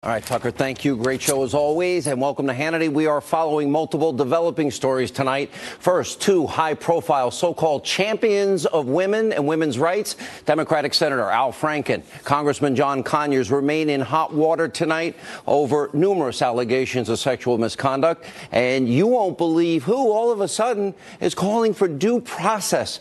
All right, Tucker, thank you. Great show as always, and welcome to Hannity. We are following multiple developing stories tonight. First, two high-profile so-called champions of women and women's rights. Democratic Senator Al Franken, Congressman John Conyers remain in hot water tonight over numerous allegations of sexual misconduct. And you won't believe who all of a sudden is calling for due process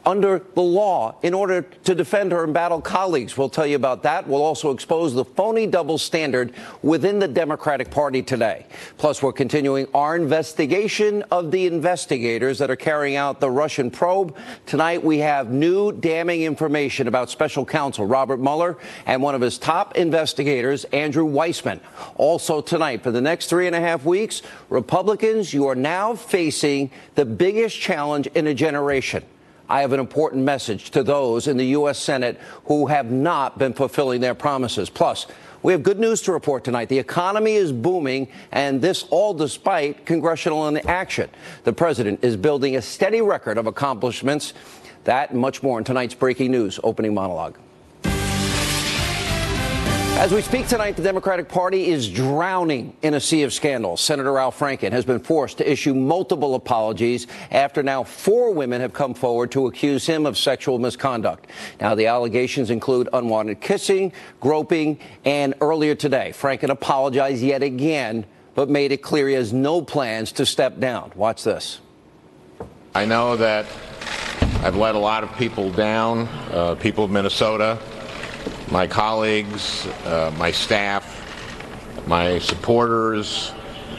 under the law in order to defend her embattled colleagues. We'll tell you about that. We'll also expose the phony double standard within the Democratic Party today. Plus, we're continuing our investigation of the investigators that are carrying out the Russian probe. Tonight, we have new damning information about special counsel Robert Mueller and one of his top investigators, Andrew Weissman. Also tonight, for the next 3.5 weeks, Republicans, you are now facing the biggest challenge in a generation. I have an important message to those in the U.S. Senate who have not been fulfilling their promises. Plus, we have good news to report tonight. The economy is booming, and this all despite congressional inaction. The president is building a steady record of accomplishments. That and much more in tonight's breaking news opening monologue. As we speak tonight, the Democratic Party is drowning in a sea of scandals. Senator Al Franken has been forced to issue multiple apologies after now 4 women have come forward to accuse him of sexual misconduct. Now, the allegations include unwanted kissing, groping, and earlier today, Franken apologized yet again, but made it clear he has no plans to step down. Watch this. I know that I've let a lot of people down, people of Minnesota, my colleagues, my staff, my supporters,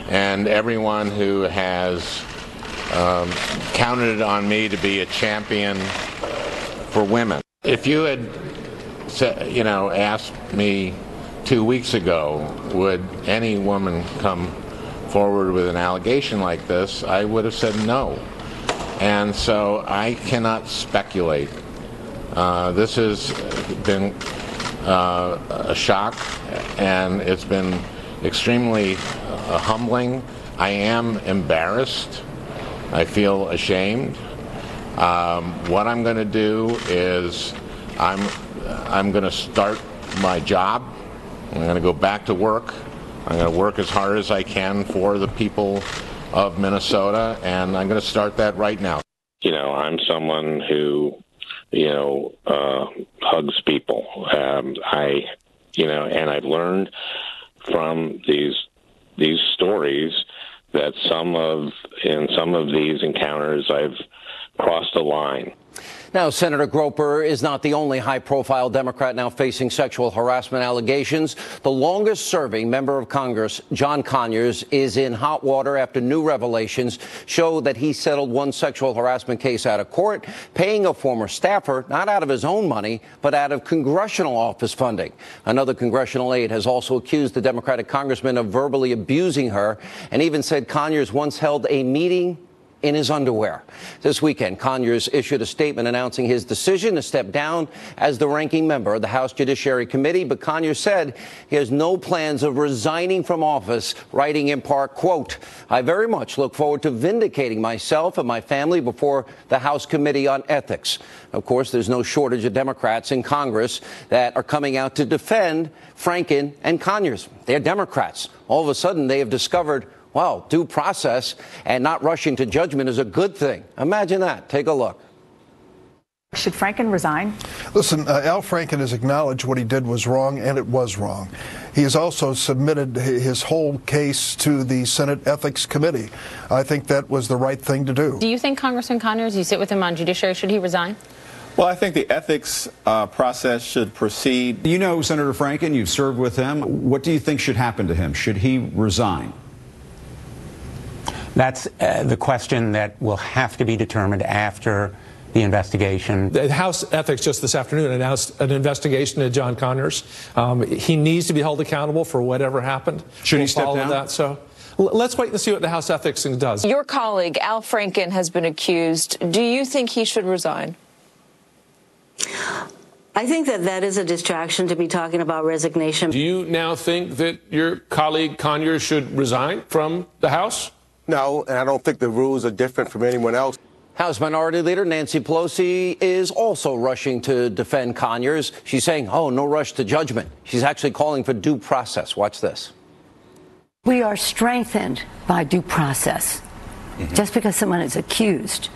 and everyone who has counted on me to be a champion for women. If you had, asked me 2 weeks ago, would any woman come forward with an allegation like this, I would have said no. And so I cannot speculate. This has been a shock, and it's been extremely humbling. I am embarrassed. I feel ashamed. What I'm going to do is I'm going to start my job. I'm going to go back to work. I'm going to work as hard as I can for the people of Minnesota, and I'm going to start that right now. I'm someone who hugs people. And I've learned from these stories that in some of these encounters I've crossed a line. Now, Senator Groper is not the only high-profile Democrat now facing sexual harassment allegations. The longest-serving member of Congress, John Conyers, is in hot water after new revelations show that he settled one sexual harassment case out of court, paying a former staffer not out of his own money, but out of congressional office funding. Another congressional aide has also accused the Democratic congressman of verbally abusing her and even said Conyers once held a meeting in his underwear. This weekend, Conyers issued a statement announcing his decision to step down as the ranking member of the House Judiciary Committee, but Conyers said he has no plans of resigning from office, writing in part, quote, "I very much look forward to vindicating myself and my family before the House Committee on Ethics." Of course, there's no shortage of Democrats in Congress that are coming out to defend Franken and Conyers. They're Democrats. All of a sudden, they have discovered, wow, due process and not rushing to judgment is a good thing. Imagine that. Take a look. Should Franken resign? Listen, Al Franken has acknowledged what he did was wrong, and it was wrong. He has also submitted his whole case to the Senate Ethics Committee. I think that was the right thing to do. Do you think Congressman Conyers, you sit with him on Judiciary, should he resign? Well, I think the ethics process should proceed. You know Senator Franken, you've served with him. What do you think should happen to him? Should he resign? That's the question that will have to be determined after the investigation. The House Ethics just this afternoon announced an investigation into John Conyers. He needs to be held accountable for whatever happened. Should he step down? That, so let's wait and see what the House Ethics does. Your colleague, Al Franken, has been accused. Do you think he should resign? I think that is a distraction to be talking about resignation. Do you now think that your colleague Conyers should resign from the House? No, and I don't think the rules are different from anyone else. House Minority Leader Nancy Pelosi is also rushing to defend Conyers. She's saying, oh, no rush to judgment. She's actually calling for due process. Watch this. We are strengthened by due process. Just because someone is accused,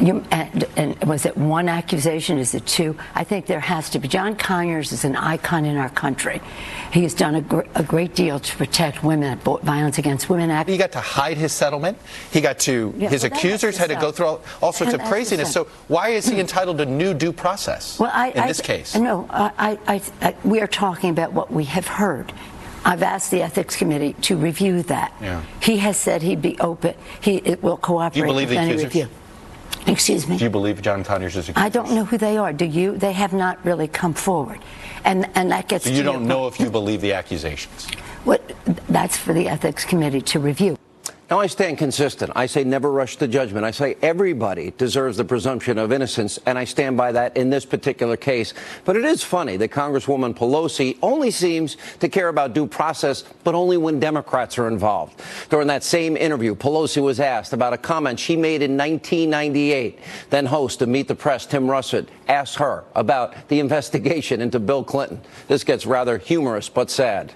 and was it one accusation? Is it two? I think there has to be. John Conyers is an icon in our country. He has done a great deal to protect women, violence against women. He got to hide his settlement. He got to, his accusers had to go through all sorts of craziness. So why is he entitled to new due process in this case? No, we are talking about what we have heard. I've asked the Ethics Committee to review that. Yeah. He has said he'd be open. He will cooperate with any review. Excuse me? Do you believe John Conyers is accused? I don't know who they are. Do you? They have not really come forward. And that gets so you don't know if you believe the accusations? That's for the Ethics Committee to review. Now, I stand consistent. I say never rush to judgment. I say everybody deserves the presumption of innocence, and I stand by that in this particular case. But it is funny that Congresswoman Pelosi only seems to care about due process, but only when Democrats are involved. During that same interview, Pelosi was asked about a comment she made in 1998. Then host of Meet the Press, Tim Russert, asked her about the investigation into Bill Clinton. This gets rather humorous, but sad.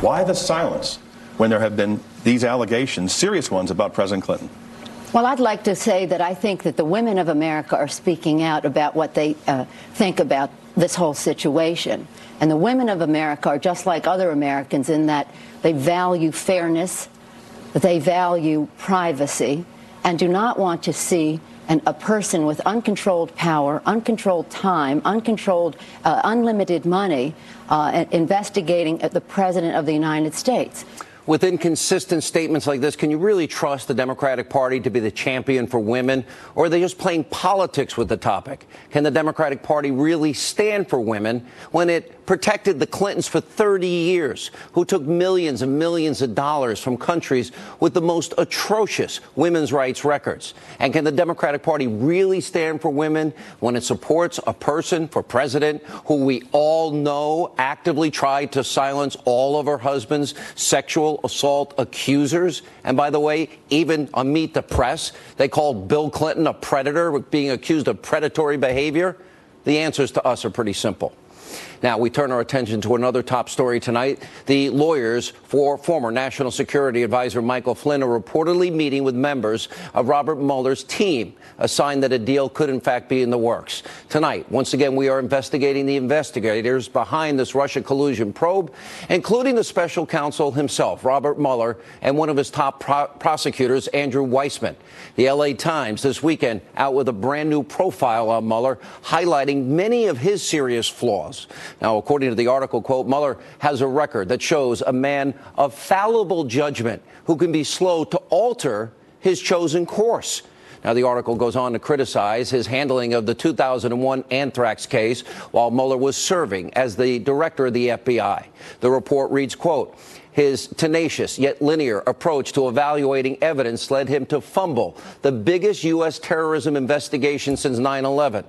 Why the silence when there have been these allegations, serious ones, about President Clinton? Well, I'd like to say that I think that the women of America are speaking out about what they think about this whole situation. And the women of America are just like other Americans in that they value fairness, they value privacy, and do not want to see a person with uncontrolled power, uncontrolled time, unlimited money investigating the President of the United States. With inconsistent statements like this, can you really trust the Democratic Party to be the champion for women? Or are they just playing politics with the topic? Can the Democratic Party really stand for women when it protected the Clintons for 30 years, who took millions and millions of dollars from countries with the most atrocious women's rights records? And can the Democratic Party really stand for women when it supports a person for president who we all know actively tried to silence all of her husband's sexual assault accusers? And by the way, even on Meet the Press, they called Bill Clinton a predator, being accused of predatory behavior. The answers to us are pretty simple. Now, we turn our attention to another top story tonight. The lawyers for former National Security Advisor Michael Flynn are reportedly meeting with members of Robert Mueller's team, a sign that a deal could, in fact, be in the works. Tonight, once again, we are investigating the investigators behind this Russia collusion probe, including the special counsel himself, Robert Mueller, and one of his top prosecutors, Andrew Weissmann. The L.A. Times this weekend out with a brand new profile on Mueller, highlighting many of his serious flaws. Now, according to the article, quote, Mueller has a record that shows a man of fallible judgment who can be slow to alter his chosen course. Now, the article goes on to criticize his handling of the 2001 anthrax case while Mueller was serving as the director of the FBI. The report reads, quote, his tenacious yet linear approach to evaluating evidence led him to fumble the biggest U.S. terrorism investigation since 9/11.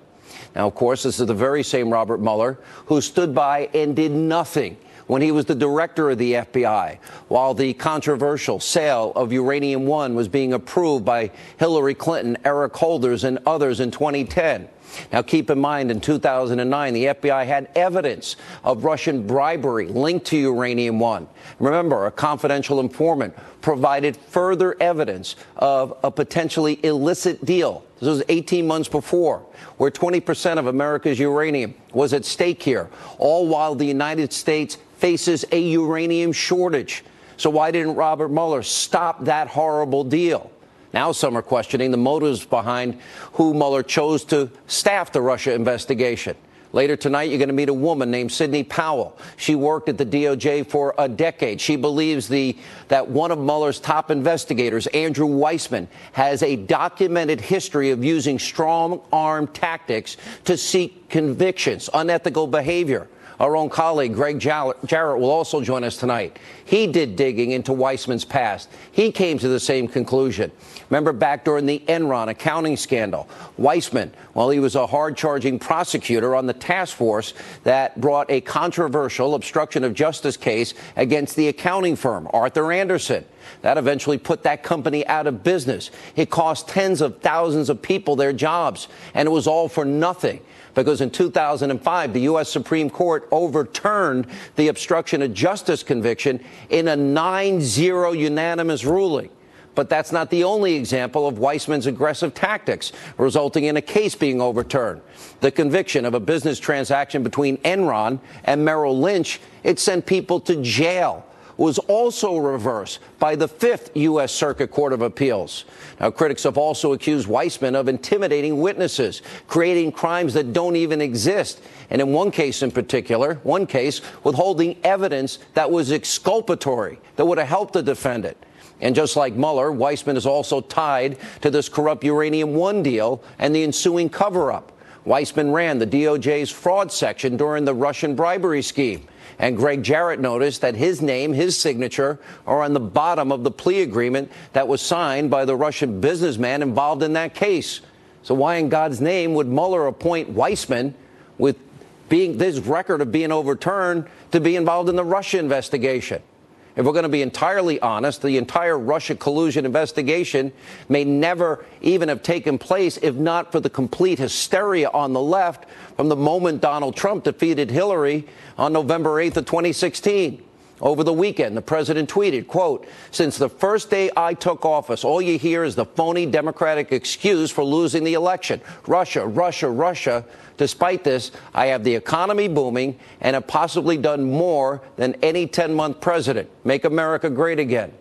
Now, of course, this is the very same Robert Mueller who stood by and did nothing when he was the director of the FBI, while the controversial sale of Uranium One was being approved by Hillary Clinton, Eric Holders, and others in 2010. Now, keep in mind, in 2009, the FBI had evidence of Russian bribery linked to Uranium One. Remember, a confidential informant provided further evidence of a potentially illicit deal. This was 18 months before, where 20% of America's uranium was at stake here, all while the United States faces a uranium shortage. So why didn't Robert Mueller stop that horrible deal? Now some are questioning the motives behind who Mueller chose to staff the Russia investigation. Later tonight, you're going to meet a woman named Sidney Powell. She worked at the DOJ for a decade. She believes that one of Mueller's top investigators, Andrew Weissmann, has a documented history of using strong-arm tactics to seek convictions, unethical behavior. Our own colleague, Greg Jarrett, will also join us tonight. He did digging into Weissman's past. He came to the same conclusion. Remember back during the Enron accounting scandal, Weissman, well, he was a hard-charging prosecutor on the task force that brought a controversial obstruction of justice case against the accounting firm, Arthur Andersen. That eventually put that company out of business. It cost tens of thousands of people their jobs, and it was all for nothing. Because in 2005, the U.S. Supreme Court overturned the obstruction of justice conviction in a 9-0 unanimous ruling. But that's not the only example of Weissman's aggressive tactics, resulting in a case being overturned. The conviction of a business transaction between Enron and Merrill Lynch, it sent people to jail, was also reversed by the 5th U.S. Circuit Court of Appeals. Now, critics have also accused Weissman of intimidating witnesses, creating crimes that don't even exist. And in one case in particular, withholding evidence that was exculpatory, that would have helped the defendant. And just like Mueller, Weissman is also tied to this corrupt Uranium One deal and the ensuing cover-up. Weissman ran the DOJ's fraud section during the Russian bribery scheme. And Greg Jarrett noticed that his name, his signature, are on the bottom of the plea agreement that was signed by the Russian businessman involved in that case. So why in God's name would Mueller appoint Weissman, with this record of being overturned, to be involved in the Russia investigation? If we're going to be entirely honest, the entire Russia collusion investigation may never even have taken place if not for the complete hysteria on the left from the moment Donald Trump defeated Hillary on November 8th of 2016. Over the weekend, the president tweeted, quote, "Since the first day I took office, all you hear is the phony Democratic excuse for losing the election. Russia, Russia, Russia. Despite this, I have the economy booming and have possibly done more than any 10-month president. Make America great again."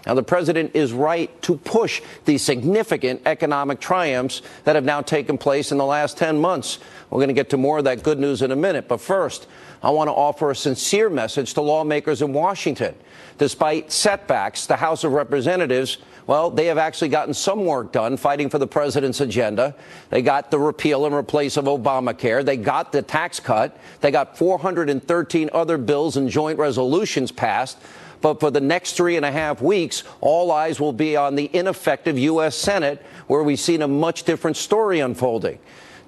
Now, the president is right to push these significant economic triumphs that have now taken place in the last 10 months. We're going to get to more of that good news in a minute. But first, I want to offer a sincere message to lawmakers in Washington. Despite setbacks, the House of Representatives, well, they have actually gotten some work done fighting for the president's agenda. They got the repeal and replace of Obamacare. They got the tax cut. They got 413 other bills and joint resolutions passed. But for the next 3.5 weeks, all eyes will be on the ineffective U.S. Senate, where we've seen a much different story unfolding.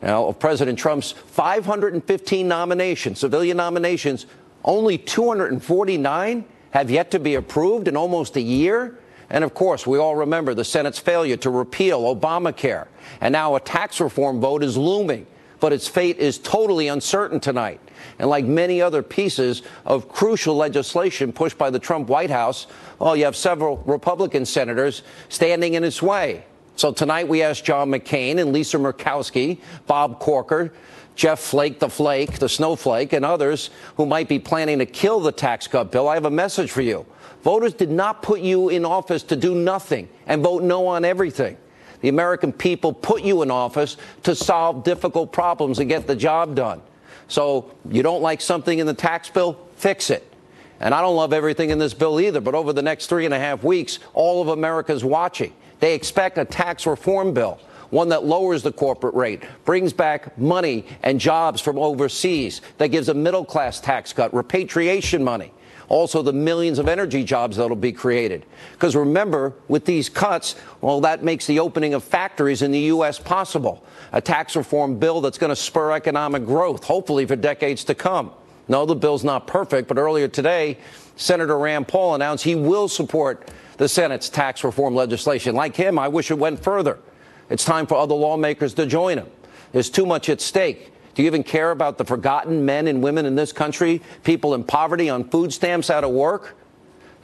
Now, of President Trump's 515 nominations, civilian nominations, only 249 have yet to be approved in almost a year. And of course, we all remember the Senate's failure to repeal Obamacare. And now a tax reform vote is looming, but its fate is totally uncertain tonight. And like many other pieces of crucial legislation pushed by the Trump White House, well, you have several Republican senators standing in its way. So tonight we asked John McCain and Lisa Murkowski, Bob Corker, Jeff Flake, the snowflake, and others who might be planning to kill the tax cut bill. I have a message for you. Voters did not put you in office to do nothing and vote no on everything. The American people put you in office to solve difficult problems and get the job done. So you don't like something in the tax bill? Fix it. And I don't love everything in this bill either, but over the next 3.5 weeks, all of America's watching. They expect a tax reform bill, one that lowers the corporate rate, brings back money and jobs from overseas, that gives a middle-class tax cut, repatriation money. Also, the millions of energy jobs that will be created. Because remember, with these cuts, well, that makes the opening of factories in the U.S. possible. A tax reform bill that's going to spur economic growth, hopefully for decades to come. No, the bill's not perfect, but earlier today, Senator Rand Paul announced he will support the Senate's tax reform legislation. Like him, I wish it went further. It's time for other lawmakers to join him. There's too much at stake. Do you even care about the forgotten men and women in this country, people in poverty, on food stamps, out of work?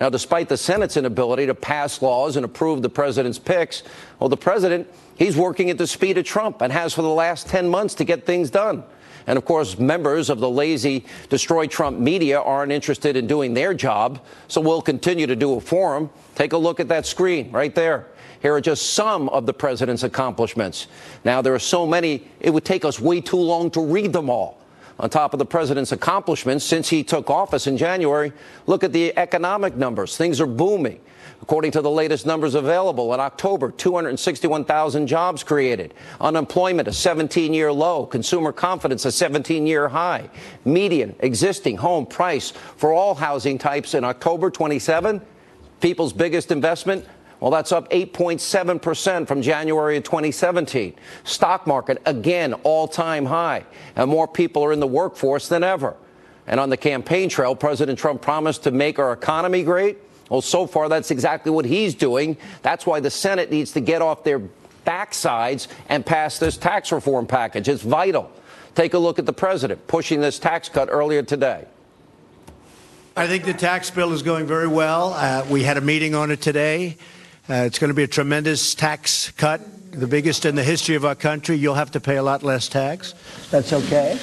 Now, despite the Senate's inability to pass laws and approve the president's picks, well, the president, he's working at the speed of Trump and has for the last 10 months to get things done. And, of course, members of the lazy, destroy Trump media aren't interested in doing their job, so we'll continue to do it for them. Take a look at that screen right there. Here are just some of the president's accomplishments. Now, there are so many, it would take us way too long to read them all. On top of the president's accomplishments since he took office in January, look at the economic numbers. Things are booming. According to the latest numbers available, in October, 261,000 jobs created. Unemployment, a 17-year low. Consumer confidence, a 17-year high. Median existing home price for all housing types in October 27. People's biggest investment, well, that's up 8.7% from January of 2017. Stock market, again, all-time high. And more people are in the workforce than ever. And on the campaign trail, President Trump promised to make our economy great. Well, so far, that's exactly what he's doing. That's why the Senate needs to get off their backsides and pass this tax reform package. It's vital. Take a look at the president pushing this tax cut earlier today. I think the tax bill is going very well. We had a meeting on it today. It's going to be a tremendous tax cut, the biggest in the history of our country. You'll have to pay a lot less tax. That's okay.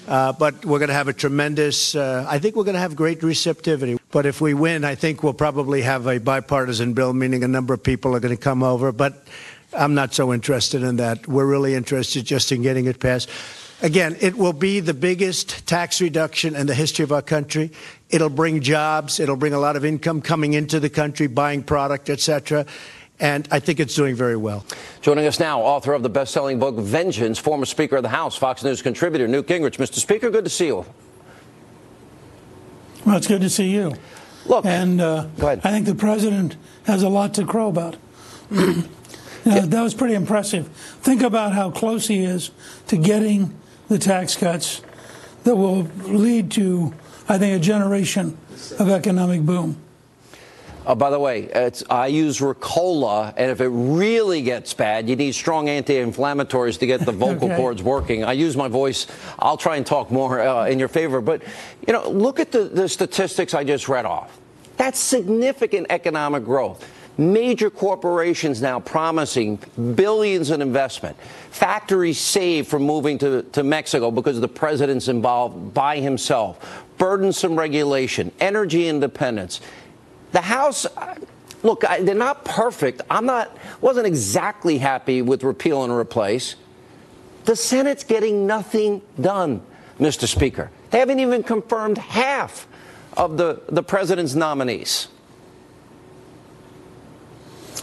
But we're going to have a tremendous, I think we're going to have great receptivity. But if we win, I think we'll probably have a bipartisan bill, meaning a number of people are going to come over. But I'm not so interested in that. We're really interested just in getting it passed. Again, it will be the biggest tax reduction in the history of our country. It'll bring jobs. It'll bring a lot of income coming into the country, buying product, et cetera. And I think it's doing very well. Joining us now, author of the best-selling book, Vengeance, former Speaker of the House, Fox News contributor, Newt Gingrich. Mr. Speaker, good to see you. Well, it's good to see you. Look, and go ahead. I think the president has a lot to crow about. That was pretty impressive. Think about how close he is to getting the tax cuts that will lead to, I think, a generation of economic boom. By the way, I use Ricola, and if it really gets bad, you need strong anti-inflammatories to get the vocal cords working. I use my voice. I'll try and talk more in your favor. But, you know, look at the statistics I just read off. That's significant economic growth. Major corporations now promising billions in investment. Factories saved from moving to Mexico because the president's involved by himself. Burdensome regulation, energy independence. The House, look, they're not perfect. Wasn't exactly happy with repeal and replace. The Senate's getting nothing done, Mr. Speaker. They haven't even confirmed half of the president's nominees.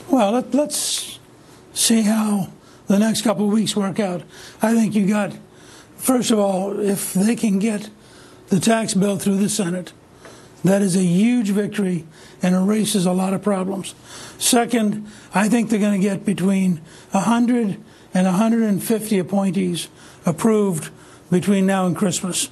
Well, let's see how the next couple of weeks work out. I think you got, first of all, if they can get the tax bill through the Senate, that is a huge victory and erases a lot of problems. Second, I think they're going to get between 100 and 150 appointees approved between now and Christmas.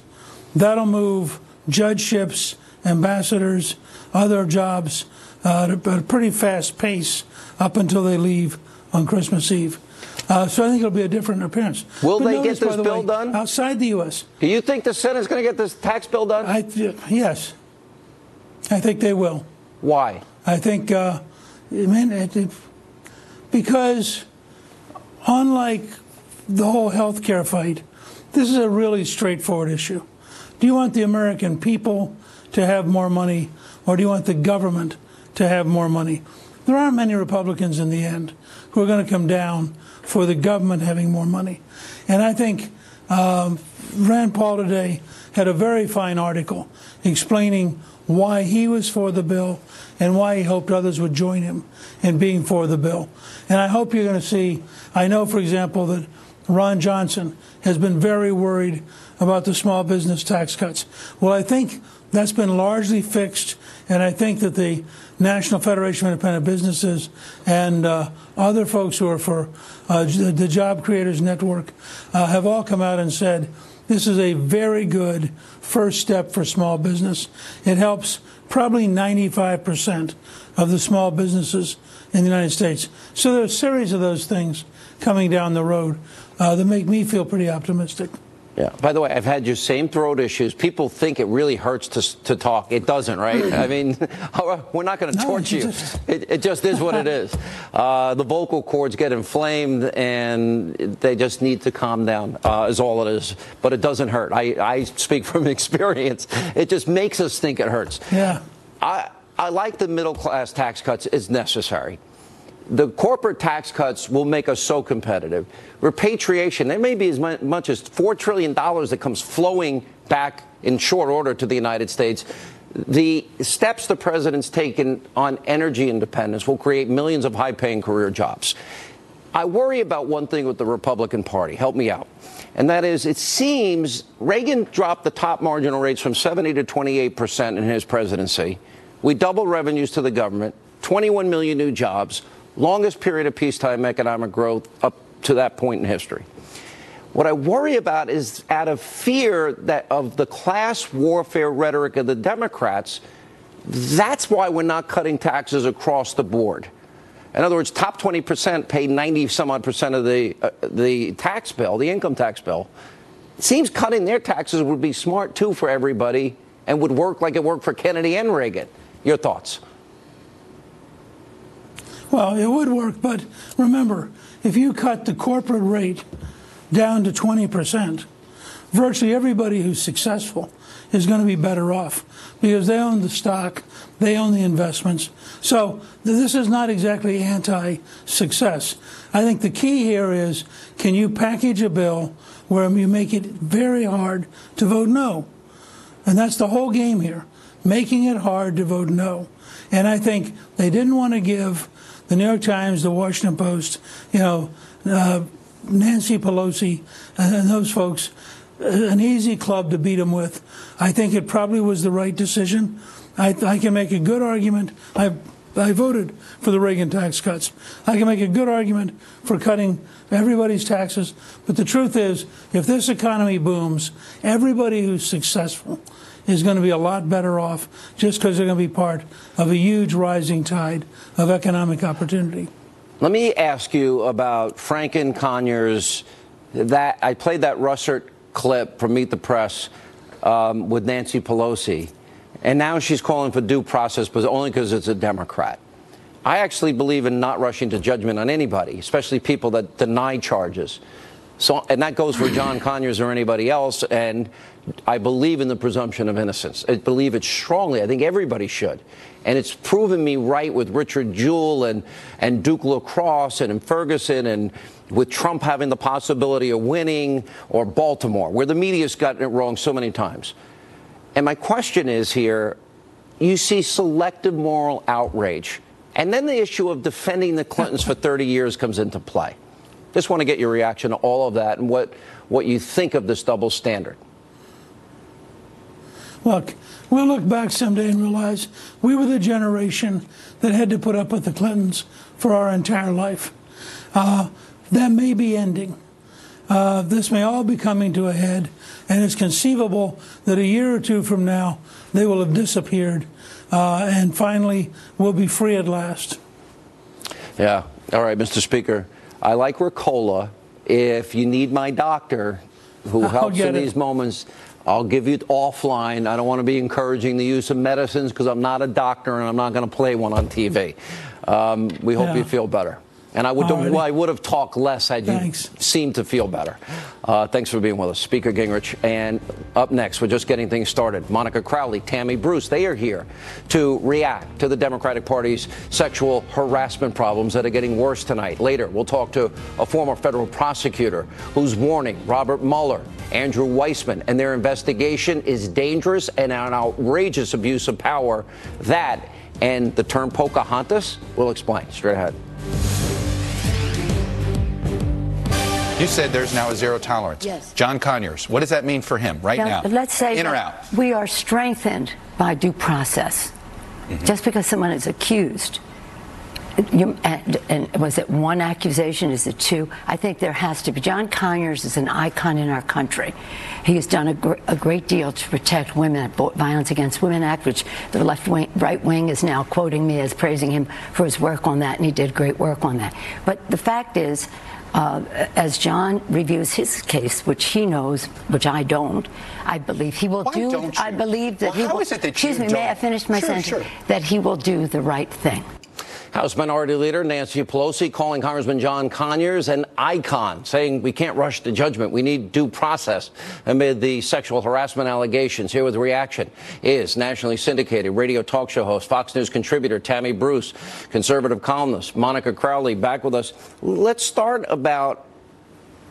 That'll move judgeships, ambassadors, other jobs at a pretty fast pace up until they leave on Christmas Eve. So I think it'll be a different appearance. Will they get this bill done? Outside the U.S. Do you think the Senate's going to get this tax bill done? Yes. I think they will. Why? I think, because unlike the whole health care fight, this is a really straightforward issue. Do you want the American people to have more money, or do you want the government to have more money? There aren't many Republicans in the end who are going to come down for the government having more money. And I think Rand Paul today had a very fine article explaining why he was for the bill and why he hoped others would join him in being for the bill. And I hope you're going to see, I know, for example, that Ron Johnson has been very worried about the small business tax cuts. Well, I think that's been largely fixed, and I think that the National Federation of Independent Businesses and other folks who are for the Job Creators Network have all come out and said this is a very good first step for small business. It helps probably 95% of the small businesses in the United States. So there are a series of those things coming down the road that make me feel pretty optimistic. Yeah. By the way, I've had your same throat issues. People think it really hurts to talk. It doesn't, right? I mean, we're not going to torture you. It just is what it is. The vocal cords get inflamed, and they just need to calm down, is all it is. But it doesn't hurt. I speak from experience. It just makes us think it hurts. Yeah. I like the middle-class tax cuts. It's necessary. The corporate tax cuts will make us so competitive. Repatriation, there may be as much as $4 trillion that comes flowing back in short order to the United States. The steps the president's taken on energy independence will create millions of high-paying career jobs. I worry about one thing with the Republican Party. Help me out. And that is, it seems Reagan dropped the top marginal rates from 70 to 28% in his presidency. We doubled revenues to the government, 21 million new jobs, longest period of peacetime economic growth up to that point in history. What I worry about is, out of fear that of the class warfare rhetoric of the Democrats, that's why we're not cutting taxes across the board. In other words, top 20% pay 90-some-odd% of the tax bill, the income tax bill. It seems cutting their taxes would be smart, too, for everybody and would work like it worked for Kennedy and Reagan. Your thoughts? Well, it would work, but remember, if you cut the corporate rate down to 20%, virtually everybody who's successful is going to be better off because they own the stock, they own the investments. So this is not exactly anti-success. I think the key here is, can you package a bill where you make it very hard to vote no? And that's the whole game here, making it hard to vote no. And I think they didn't want to give the New York Times, the Washington Post, Nancy Pelosi and those folks an easy club to beat them with. I think it probably was the right decision. I can make a good argument. I voted for the Reagan tax cuts. I can make a good argument for cutting everybody's taxes. But the truth is, if this economy booms, everybody who's successful is going to be a lot better off just because they're going to be part of a huge rising tide of economic opportunity. Let me ask you about Franken Conyers. I played that Russert clip from Meet the Press with Nancy Pelosi, and now she's calling for due process, but only because it's a Democrat. I actually believe in not rushing to judgment on anybody, especially people that deny charges. So, and that goes for John Conyers or anybody else. And I believe in the presumption of innocence. I believe it strongly. I think everybody should. And it's proven me right with Richard Jewell and Duke LaCrosse and in Ferguson, and with Trump having the possibility of winning, or Baltimore, where the media's gotten it wrong so many times. And my question is here, you see selective moral outrage, and then the issue of defending the Clintons for 30 years comes into play. Just want to get your reaction to all of that and what you think of this double standard. Look, we'll look back someday and realize we were the generation that had to put up with the Clintons for our entire life. That may be ending. This may all be coming to a head, and it's conceivable that a year or two from now they will have disappeared, and finally we'll be free at last. Yeah. All right, Mr. Speaker. I like Ricola. If you need my doctor who helps in these moments, I'll give you it offline. I don't want to be encouraging the use of medicines because I'm not a doctor and I'm not going to play one on TV. We hope you feel better. And I would have talked less had you seemed to feel better. Thanks for being with us, Speaker Gingrich. And up next, we're just getting things started. Monica Crowley, Tammy Bruce, they are here to react to the Democratic Party's sexual harassment problems that are getting worse tonight. Later, we'll talk to a former federal prosecutor who's warning Robert Mueller, Andrew Weissman, and their investigation is dangerous and an outrageous abuse of power. That and the term Pocahontas, we'll explain straight ahead. You said there's now a zero tolerance. Yes. John Conyers, what does that mean for him right now? Let's say in or out? We are strengthened by due process. Just because someone is accused, and was it one accusation? Is it two? I think there has to be. John Conyers is an icon in our country. He has done a great deal to protect women, Violence Against Women Act, which the right wing is now quoting me as praising him for his work on that, and he did great work on that. But the fact is, as John reviews his case, which he knows, which I don't, I believe he will do. I believe that he will. Excuse me, may I finish my sentence? Sure. That he will do the right thing. House Minority Leader Nancy Pelosi calling Congressman John Conyers an icon, saying we can't rush to judgment. We need due process amid the sexual harassment allegations. Here with reaction is nationally syndicated radio talk show host, Fox News contributor Tammy Bruce, conservative columnist Monica Crowley back with us. Let's start about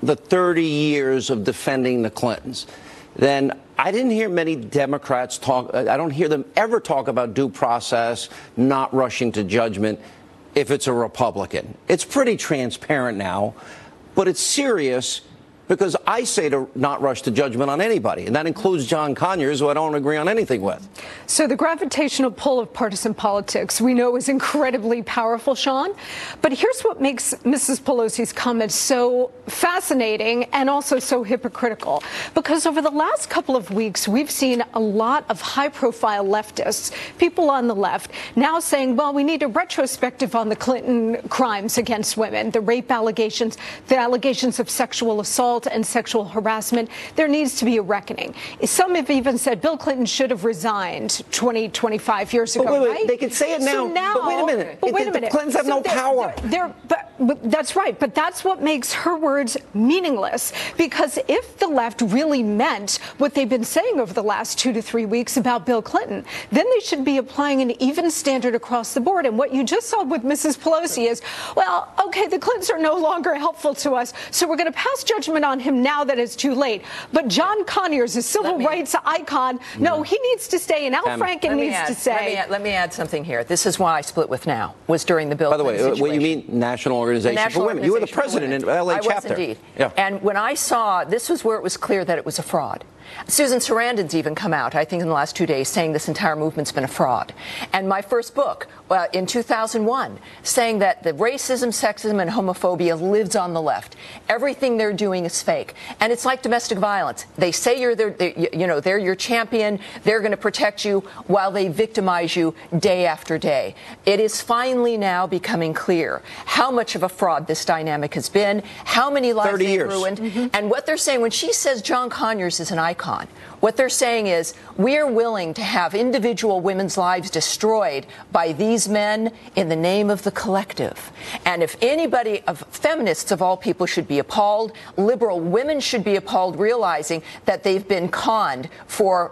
the 30 years of defending the Clintons. Then I didn't hear many Democrats talk. I don't hear them ever talk about due process, not rushing to judgment if it's a Republican. It's pretty transparent now, but it's serious because I say to not rush to judgment on anybody, and that includes John Conyers, who I don't agree on anything with. So the gravitational pull of partisan politics we know is incredibly powerful, Sean. But here's what makes Mrs. Pelosi's comments so fascinating and also so hypocritical. Because over the last couple of weeks, we've seen a lot of high-profile leftists, people on the left, now saying, well, we need a retrospective on the Clinton crimes against women, the rape allegations, the allegations of sexual assault and sexual harassment. There needs to be a reckoning. Some have even said Bill Clinton should have resigned 25 years ago, wait, right? They can say it now, but wait a minute. The Clintons have no power. But that's right. But that's what makes her words meaningless. Because if the left really meant what they've been saying over the last 2 to 3 weeks about Bill Clinton, then they should be applying an even standard across the board. And what you just saw with Mrs. Pelosi is, well, okay, the Clintons are no longer helpful to us, so we're going to pass judgment on him now that it's too late. But John Conyers, a civil rights icon, no, he needs to stay, and Al Franken needs to say. Let me add something here. This is why I split with Now, was during the Bill By the Clinton way, what you mean National Organization for Women? You were the president in LA chapter. I was indeed. Yeah. And when I saw, this was where it was clear that it was a fraud. Susan Sarandon's even come out, I think in the last 2 days, saying this entire movement's been a fraud. And my first book, in 2001, saying that the racism, sexism, and homophobia lives on the left. Everything they're doing is fake. And it's like domestic violence. They say they're your champion, they're going to protect you, while they victimize you day after day. It is finally now becoming clear how much of a fraud this dynamic has been, how many lives they've ruined, and what they're saying when she says John Conyers is an icon. What they're saying is we are willing to have individual women's lives destroyed by these men in the name of the collective. And if anybody, of feminists of all people, should be appalled, liberal women should be appalled, realizing that they've been conned for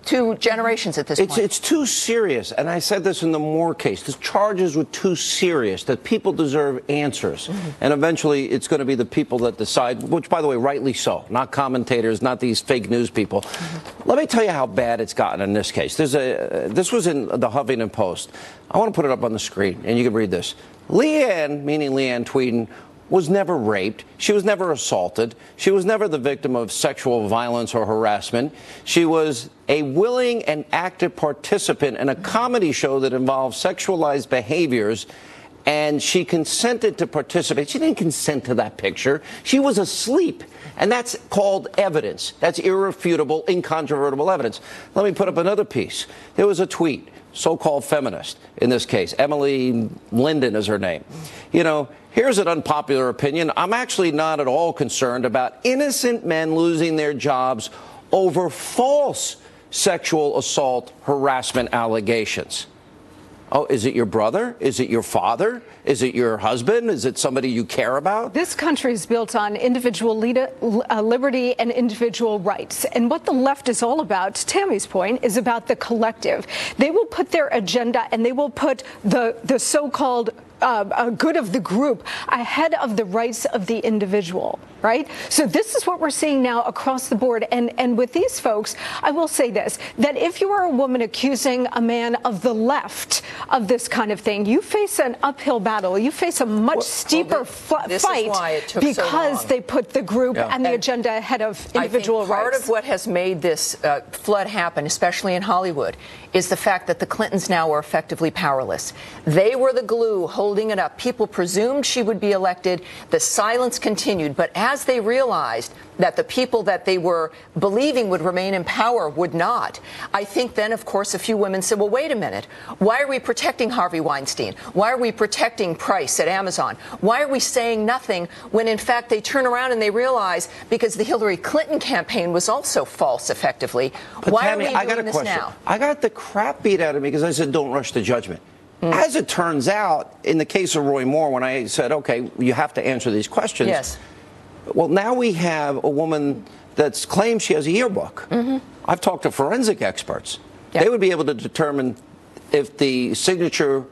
2 generations at this point. It's too serious, and I said this in the Moore case. The charges were too serious, that people deserve answers. And eventually it's going to be the people that decide, which, by the way, rightly so, not commentators, not these fake news people. Let me tell you how bad it's gotten in this case. This was in the Huffington Post. I want to put it up on the screen, and you can read this. Leanne, meaning Leanne Tweeden, was never raped. She was never assaulted. She was never the victim of sexual violence or harassment. She was a willing and active participant in a comedy show that involved sexualized behaviors, and she consented to participate. She didn't consent to that picture. She was asleep, and that's called evidence. That's irrefutable, incontrovertible evidence. Let me put up another piece. There was a tweet, so-called feminist in this case. Emily Linden is her name. You know, here's an unpopular opinion. I'm actually not at all concerned about innocent men losing their jobs over false sexual assault harassment allegations. Oh, is it your brother? Is it your father? Is it your husband? Is it somebody you care about? This country is built on individual liberty and individual rights. And what the left is all about, to Tammy's point, is about the collective. They will put their agenda and they will put the so-called good of the group ahead of the rights of the individual, right? So this is what we're seeing now across the board. And with these folks, I will say this, that if you are a woman accusing a man of the left of this kind of thing, you face an uphill battle. You face a much steeper fight because they put the group and the agenda ahead of individual rights. Part of what has made this flood happen, especially in Hollywood, is the fact that the Clintons now are effectively powerless. They were the glue holding it up. People presumed she would be elected. The silence continued. But as they realized that the people that they were believing would remain in power would not, I think then, of course, a few women said, well, wait a minute. Why are we protecting Harvey Weinstein? Why are we protecting Price at Amazon? Why are we saying nothing when, in fact, they turn around and they realize, because the Hillary Clinton campaign was also false, effectively, but why Tammy, are we doing this now? I got the crap beat out of me because I said don't rush to judgment. As it turns out, in the case of Roy Moore, when I said, okay, you have to answer these questions. Yes. Well, now we have a woman that claims she has a yearbook. I've talked to forensic experts. They would be able to determine if the signature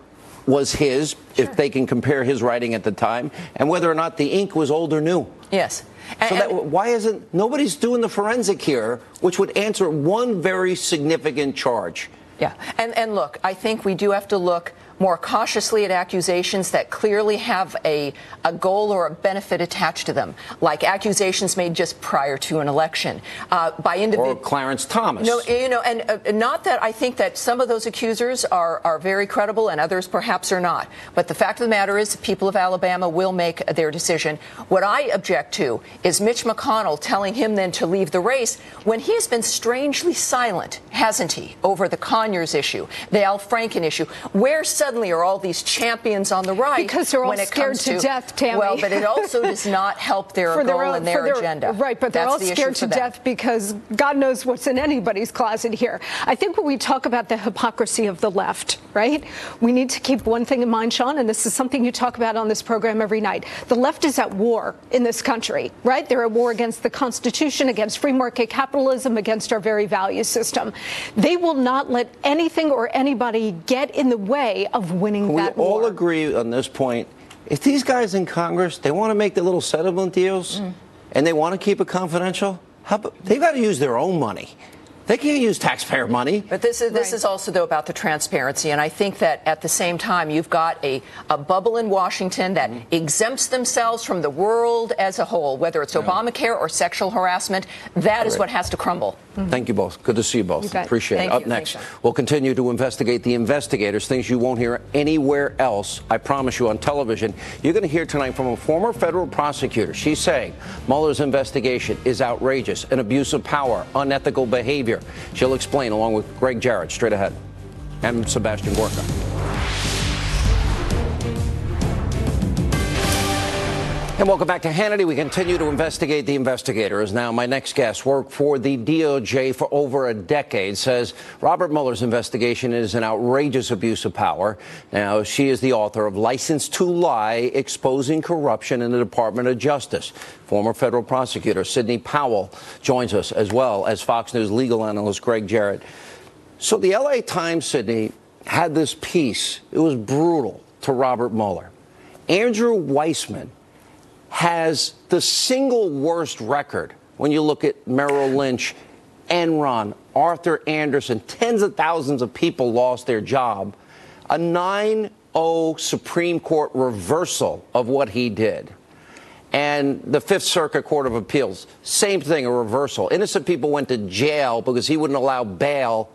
was his, if they can compare his writing at the time, and whether or not the ink was old or new. Yes. So why isn't nobody's doing the forensic here, which would answer one very significant charge? Yeah. And look, I think we do have to look more cautiously at accusations that clearly have a goal or a benefit attached to them, like accusations made just prior to an election by individuals. Or Clarence Thomas. No, and not that I think that some of those accusers are very credible and others perhaps are not. But the fact of the matter is the people of Alabama will make their decision. What I object to is Mitch McConnell telling him then to leave the race when he has been strangely silent, hasn't he, over the Conyers issue, the Al Franken issue, where suddenly are all these champions on the right because they're all when it scared comes to death, Tammy. Well, but it also does not help their goal and their agenda. Right, but they're all scared to death because God knows what's in anybody's closet here. I think when we talk about the hypocrisy of the left, right, we need to keep one thing in mind, Sean, and this is something you talk about on this program every night. The left is at war in this country, right? They're at war against the Constitution, against free market capitalism, against our very value system. They will not let anything or anybody get in the way of winning that war. We all agree on this point. If these guys in Congress, they want to make the little settlement deals and they want to keep it confidential, they've got to use their own money. They can't use taxpayer money. But this is also, though, about the transparency. And I think that at the same time, you've got a bubble in Washington that exempts themselves from the world as a whole, whether it's Obamacare or sexual harassment. That is what has to crumble. Thank you both. Good to see you both. Appreciate it. Thank Up you. next, we'll continue to investigate the investigators, things you won't hear anywhere else, I promise you, on television. You're going to hear tonight from a former federal prosecutor. She's saying Mueller's investigation is outrageous, an abuse of power, unethical behavior. She'll explain along with Greg Jarrett straight ahead and Sebastian Gorka. And welcome back to Hannity. We continue to investigate the investigators. Now, my next guest worked for the DOJ for over a decade, says Robert Mueller's investigation is an outrageous abuse of power. Now, she is the author of License to Lie, Exposing Corruption in the Department of Justice. Former federal prosecutor Sidney Powell joins us, as well as Fox News legal analyst Greg Jarrett. So the L.A. Times, Sidney, had this piece. It was brutal to Robert Mueller. Andrew Weissman has the single worst record when you look at Merrill Lynch, Enron, Arthur Andersen. Tens of thousands of people lost their job. A 9-0 Supreme Court reversal of what he did. And the Fifth Circuit Court of Appeals, same thing, a reversal. Innocent people went to jail because he wouldn't allow bail,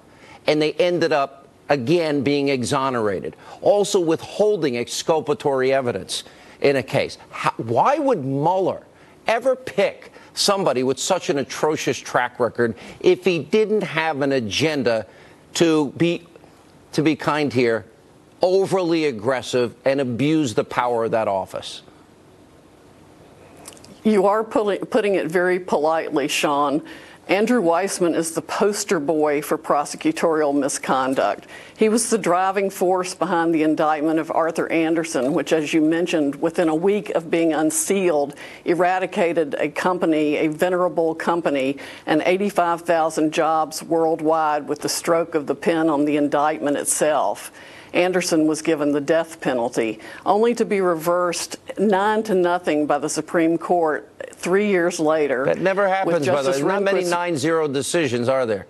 and they ended up, again, being exonerated. Also withholding exculpatory evidence in a case. Why would Mueller ever pick somebody with such an atrocious track record if he didn't have an agenda to be kind here, overly aggressive and abuse the power of that office? You are putting it very politely, Sean. Andrew Weissman is the poster boy for prosecutorial misconduct. He was the driving force behind the indictment of Arthur Andersen, which, as you mentioned, within a week of being unsealed, eradicated a company, a venerable company, and 85,000 jobs worldwide with the stroke of the pen on the indictment itself. Andersen was given the death penalty, only to be reversed 9-0 by the Supreme Court 3 years later. That never happens, by the way. Not many 9-0 decisions, are there?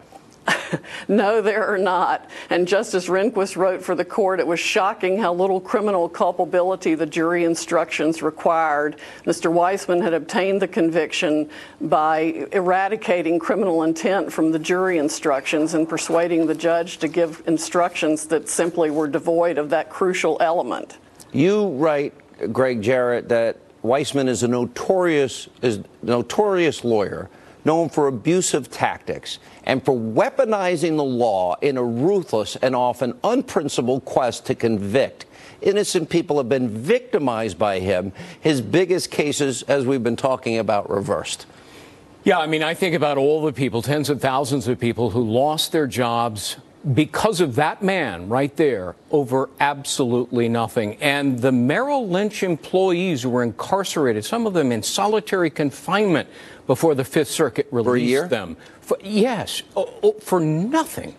No, there are not. And Justice Rehnquist wrote for the court, it was shocking how little criminal culpability the jury instructions required. Mr. Weissman had obtained the conviction by eradicating criminal intent from the jury instructions and persuading the judge to give instructions that simply were devoid of that crucial element. You write, Greg Jarrett, that Weissman is a notorious lawyer, known for abusive tactics and for weaponizing the law in a ruthless and often unprincipled quest to convict. Innocent people have been victimized by him. His biggest cases, as we've been talking about, reversed. Yeah, I mean, I think about all the people, tens of thousands of people who lost their jobs because of that man right there over absolutely nothing. And the Merrill Lynch employees who were incarcerated, some of them in solitary confinement before the Fifth Circuit released them. Yes, for nothing.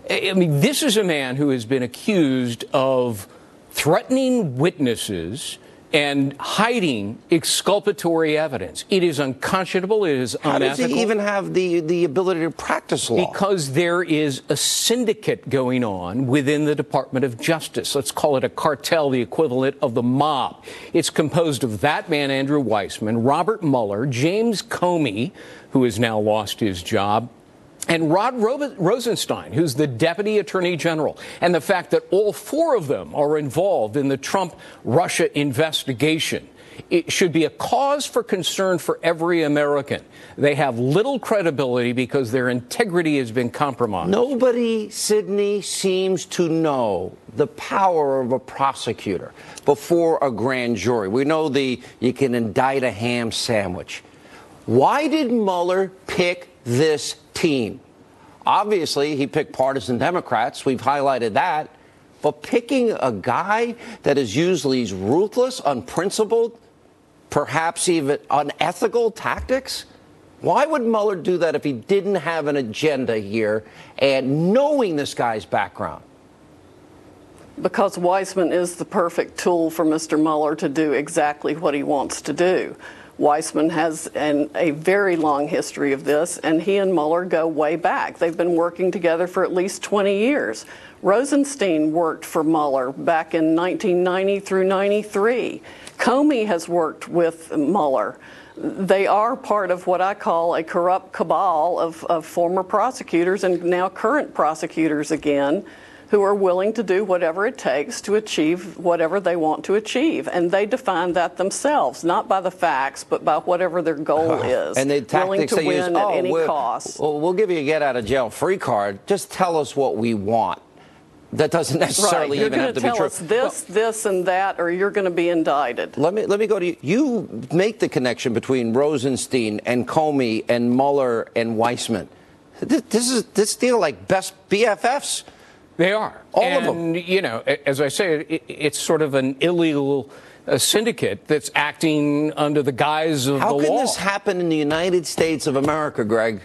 I mean, this is a man who has been accused of threatening witnesses and hiding exculpatory evidence. It is unconscionable. It is unethical. How does he even have the ability to practice law? Because there is a syndicate going on within the Department of Justice. Let's call it a cartel, the equivalent of the mob. It's composed of that man, Andrew Weissmann, Robert Mueller, James Comey, who has now lost his job, and Rod Rosenstein, who's the Deputy Attorney General. And the fact that all four of them are involved in the Trump-Russia investigation, it should be a cause for concern for every American. They have little credibility because their integrity has been compromised. Nobody, Sidney, seems to know the power of a prosecutor before a grand jury. We know you can indict a ham sandwich. Why did Mueller pick this team? Obviously, he picked partisan Democrats. We've highlighted that. But picking a guy that is usually ruthless, unprincipled, perhaps even unethical tactics? Why would Mueller do that if he didn't have an agenda here and knowing this guy's background? Because Weissmann is the perfect tool for Mr. Mueller to do exactly what he wants to do. Weissmann has a very long history of this, and he and Mueller go way back. They've been working together for at least 20 years. Rosenstein worked for Mueller back in 1990 through 93. Comey has worked with Mueller. They are part of what I call a corrupt cabal of former prosecutors and now current prosecutors again, who are willing to do whatever it takes to achieve whatever they want to achieve. And they define that themselves, not by the facts, but by whatever their goal is. And the willing tactics to they win use, at any cost. Well, we'll give you a get-out-of-jail-free card. Just tell us what we want. That doesn't necessarily even have to be true. You're going to tell us this, and that, or you're going to be indicted. Let me go to you. You make the connection between Rosenstein and Comey and Mueller and Weissmann. This deal like best BFFs. They are. All of them. And, you know, as I say, it's sort of an illegal syndicate that's acting under the guise of the law. How can this happen in the United States of America, Greg?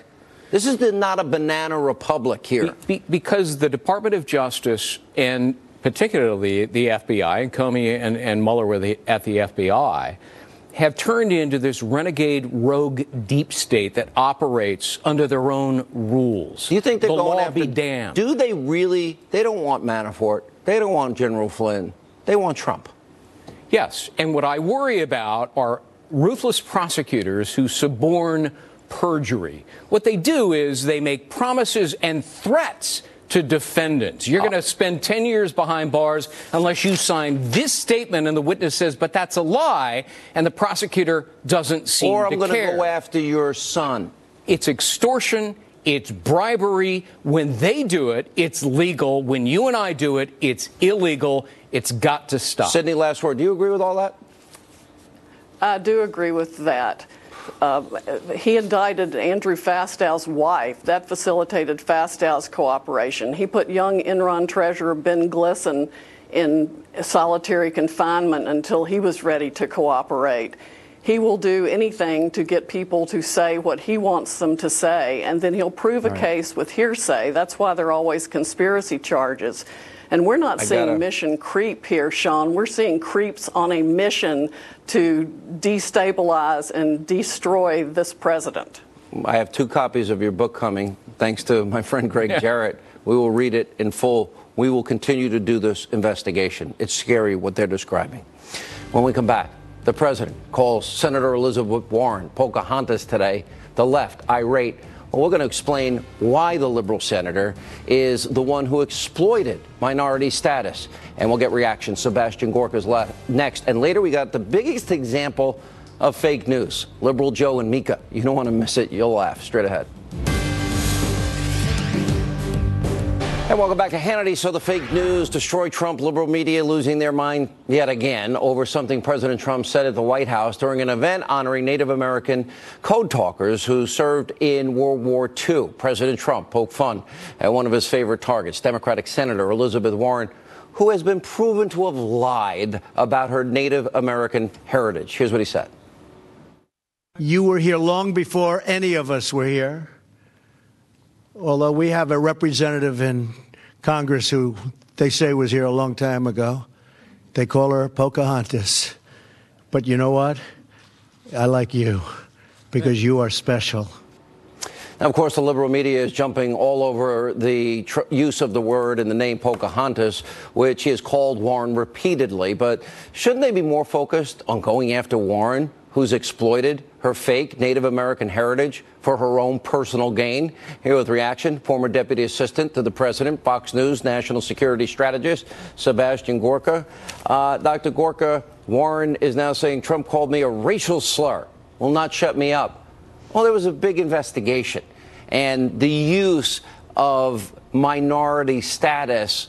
This is not a banana republic here. Because the Department of Justice, and particularly the FBI, and Comey and Mueller were at the FBI, have turned into this renegade rogue deep state that operates under their own rules. You think they're going law after, be damned. Do they really? They don't want Manafort. They don't want General Flynn. They want Trump. Yes, and what I worry about are ruthless prosecutors who suborn perjury. What they do is they make promises and threats to defendants. You're going to spend 10 years behind bars unless you sign this statement, and the witness says, but that's a lie, and the prosecutor doesn't seem to care. Or I'm going to go after your son. It's extortion. It's bribery. When they do it, it's legal. When you and I do it, it's illegal. It's got to stop. Sidney, last word. Do you agree with all that? I do agree with that. He indicted Andrew Fastow's wife. That facilitated Fastow's cooperation. He put young Enron treasurer Ben Glisson in solitary confinement until he was ready to cooperate. He will do anything to get people to say what he wants them to say, and then he'll prove a case with hearsay. That's why there are always conspiracy charges. And we're not seeing mission creep here, Sean. We're seeing creeps on a mission to destabilize and destroy this president. I have 2 copies of your book coming, thanks to my friend Greg Jarrett. We will read it in full. We will continue to do this investigation. It's scary what they're describing. When we come back, the president calls Senator Elizabeth Warren Pocahontas today. The left, irate. Well, we're going to explain why the liberal senator is the one who exploited minority status. And we'll get reactions. Sebastian Gorka's next. And later we got the biggest example of fake news. Liberal Joe and Mika. You don't want to miss it. You'll laugh. Straight ahead. And And welcome back to Hannity. So the fake news destroyed Trump, liberal media losing their mind yet again over something President Trump said at the White House during an event honoring Native American code talkers who served in World War II. President Trump poked fun at one of his favorite targets, Democratic Senator Elizabeth Warren, who has been proven to have lied about her Native American heritage. Here's what he said. You were here long before any of us were here. Although we have a representative in Congress who they say was here a long time ago. They call her Pocahontas. But you know what? I like you because you are special. Now, of course, the liberal media is jumping all over the use of the word and the name Pocahontas, which is called Warren repeatedly. But shouldn't they be more focused on going after Warren, who's exploited her fake Native American heritage for her own personal gain? Here with reaction, former Deputy Assistant to the President, Fox News National Security Strategist, Sebastian Gorka. Dr. Gorka, Warren is now saying Trump called me a racial slur, will not shut me up. Well, there was a big investigation, and the use of minority status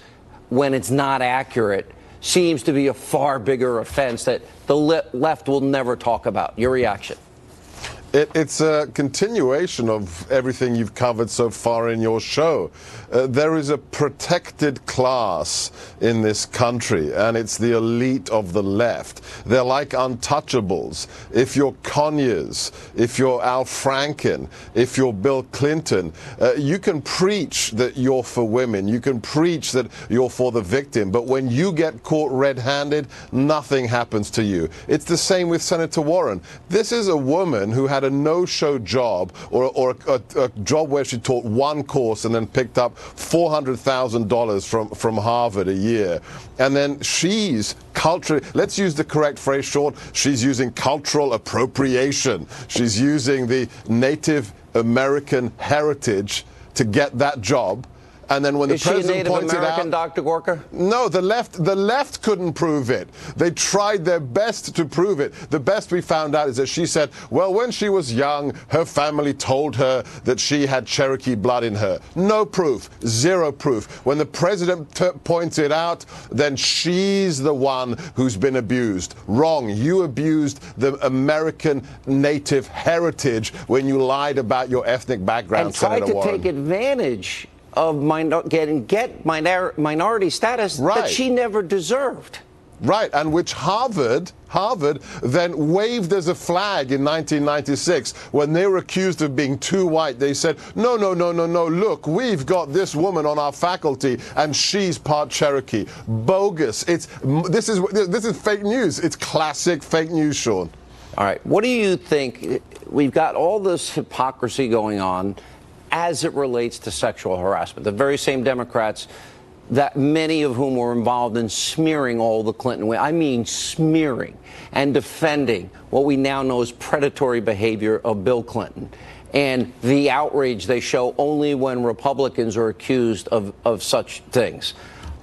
when it's not accurate seems to be a far bigger offense that the left will never talk about. Your reaction? It's a continuation of everything you've covered so far in your show. There is a protected class in this country, and it's the elite of the left. They're like untouchables. If you're Conyers, if you're Al Franken, if you're Bill Clinton, you can preach that you're for women. You can preach that you're for the victim. But when you get caught red-handed, nothing happens to you. It's the same with Senator Warren. This is a woman who had a no-show job or a job where she taught one course and then picked up $400,000 from Harvard a year. And then she's culturally, let's use the correct phrase, Sean, she's using cultural appropriation. She's using the Native American heritage to get that job. And then when the president pointed out, Dr. Gorka? No, the left couldn't prove it. They tried their best to prove it. The best we found out is that she said, well, when she was young, her family told her that she had Cherokee blood in her. No proof, zero proof. When the president points it out, then she's the one who's been abused. Wrong. You abused the American native heritage when you lied about your ethnic background, Senator Warren. And tried to take advantage of minority status that she never deserved. Right, and which Harvard then waved as a flag in 1996 when they were accused of being too white. They said, no, look, we've got this woman on our faculty and she's part Cherokee. Bogus. This is fake news. It's classic fake news, Sean. All right, what do you think? We've got all this hypocrisy going on as it relates to sexual harassment. The very same Democrats that many of whom were involved in smearing all the Clinton women, I mean smearing and defending what we now know is predatory behavior of Bill Clinton, and the outrage they show only when Republicans are accused of such things.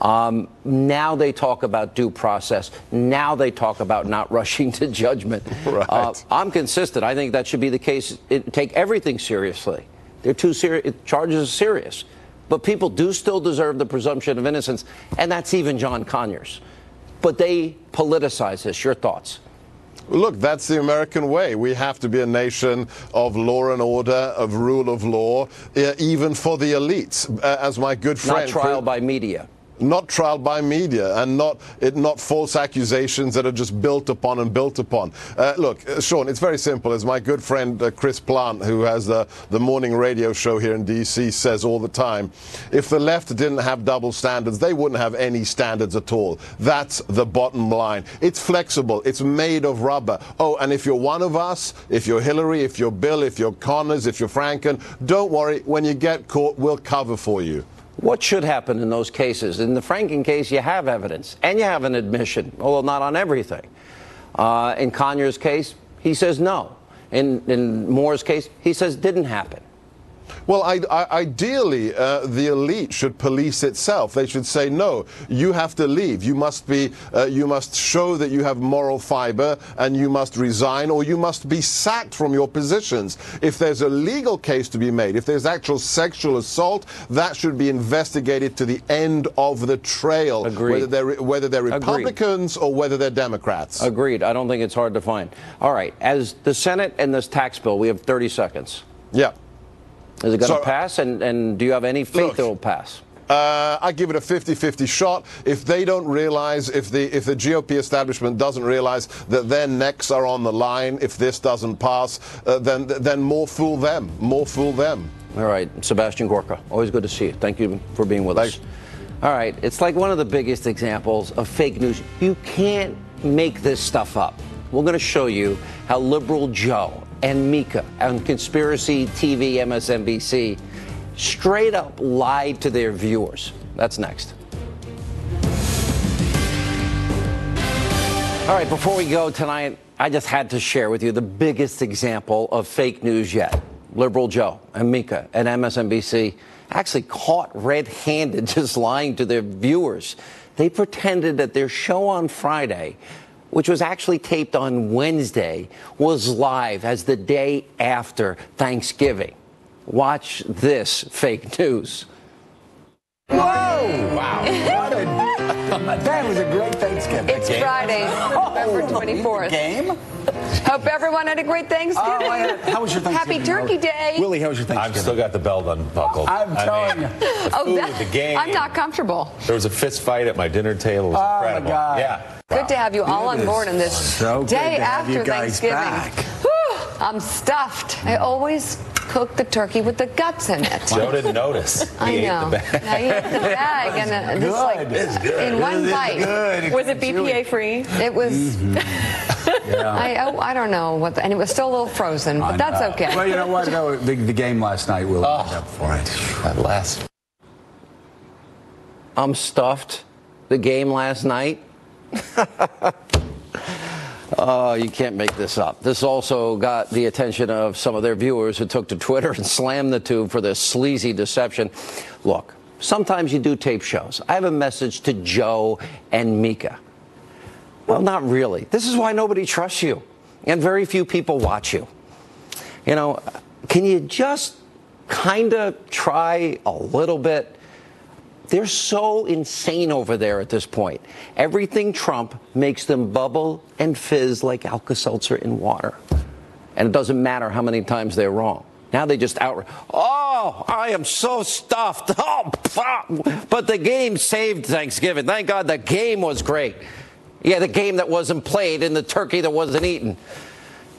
Now they talk about due process. Now they talk about not rushing to judgment. Right. I'm consistent. I think that should be the case. Take everything seriously. They're too serious. Charges are serious. But people do still deserve the presumption of innocence, and that's even John Conyers. But they politicize this. Your thoughts? Look, that's the American way. We have to be a nation of law and order, of rule of law, even for the elites. As my good friend... Not trial by media. Not trial by media, and not false accusations that are just built upon and built upon. Look, Sean, it's very simple. As my good friend Chris Plant, who has the morning radio show here in D.C., says all the time, if the left didn't have double standards, they wouldn't have any standards at all. That's the bottom line. It's flexible. It's made of rubber. Oh, and if you're one of us, if you're Hillary, if you're Bill, if you're Connors, if you're Franken, don't worry. When you get caught, we'll cover for you. What should happen in those cases? In the Franken case, you have evidence, and you have an admission, although not on everything. In Conyers' case, he says no. In Moore's case, he says didn't happen. Well, ideally, the elite should police itself. They should say, no, you have to leave. You must show that you have moral fiber, and you must resign, or you must be sacked from your positions. If there's a legal case to be made, if there's actual sexual assault, that should be investigated to the end of the trail. Agreed. Whether they're Republicans or whether they're Democrats. Agreed. I don't think it's hard to find. All right. As the Senate and this tax bill, we have 30 seconds. Yeah. Is it going to pass? And do you have any faith it will pass? I give it a 50-50 shot. If they don't realize, if the GOP establishment doesn't realize that their necks are on the line if this doesn't pass, then more fool them. More fool them. All right. Sebastian Gorka, always good to see you. Thank you for being with us. All right. It's like one of the biggest examples of fake news. You can't make this stuff up. We're going to show you how liberal Joe and Mika on Conspiracy TV MSNBC straight up lied to their viewers. That's next. All right, before we go tonight, I just had to share with you the biggest example of fake news yet. Liberal Joe and Mika at MSNBC actually caught red-handed just lying to their viewers. They pretended that their show on Friday, which was actually taped on Wednesday, was live as the day after Thanksgiving. Watch this fake news. Whoa! Wow. That was a great Thanksgiving. It's Friday, November 24th. Game? Hope everyone had a great Thanksgiving. How was your Thanksgiving? Happy Turkey Day. Willie, how was your Thanksgiving? I've still got the belt unbuckled. I'm telling you. The game. I'm not comfortable. There was a fist fight at my dinner table. It was incredible. My God. Yeah. Good to have you all on board on this day after Thanksgiving. Whew, I'm stuffed. I always cook the turkey with the guts in it. Joe didn't notice. I know. Ate the bag. I ate the bag and Good. like It's good. in one bite. Good. Was it BPA free? It was. Yeah. I don't know what, and it was still a little frozen, but that's okay. Well, you know what? Though, the game last night will make up for it. That last. I'm stuffed. The game last night. Oh, you can't make this up. This also got the attention of some of their viewers who took to Twitter and slammed the tube for this sleazy deception. Look, sometimes you do tape shows. I have a message to Joe and Mika. Well, not really. This is why nobody trusts you, and very few people watch you. You know, can you just kind of try a little bit? They're so insane over there at this point. Everything Trump makes them bubble and fizz like Alka-Seltzer in water. And it doesn't matter how many times they're wrong. Now they just outright, oh, I am so stuffed. Oh, but the game saved Thanksgiving. Thank God the game was great. Yeah, the game that wasn't played and the turkey that wasn't eaten.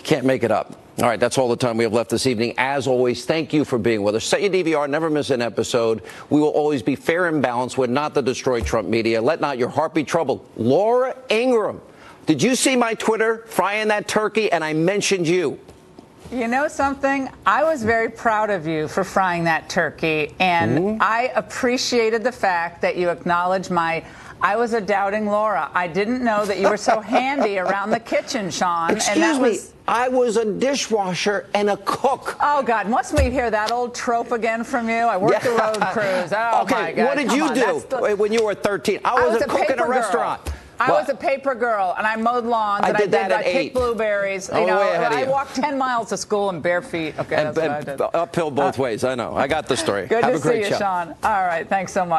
Can't make it up. All right, that's all the time we have left this evening. As always, thank you for being with us. Set your DVR, never miss an episode. We will always be fair and balanced. We're not the Destroy Trump media. Let not your heart be troubled. Laura Ingraham, did you see my Twitter frying that turkey? And I mentioned you. You know something? I was very proud of you for frying that turkey. And I appreciated the fact that you acknowledged I was a doubting Laura. I didn't know that you were so handy around the kitchen, Sean. Excuse me. I was a dishwasher and a cook. Oh, God. Must we hear that old trope again from you? I worked the road crews. Oh, okay, my God. What did you do when you were 13? I was a cook in a restaurant. I was a paper girl, and I mowed lawns. I did that at 8. I picked blueberries. Oh, you know, way ahead of I you. walked 10 miles to school in bare feet. Okay, that's what I did. Uphill both ways. I know. I got the story. Good Have to a great see you, show. Sean. All right. Thanks so much.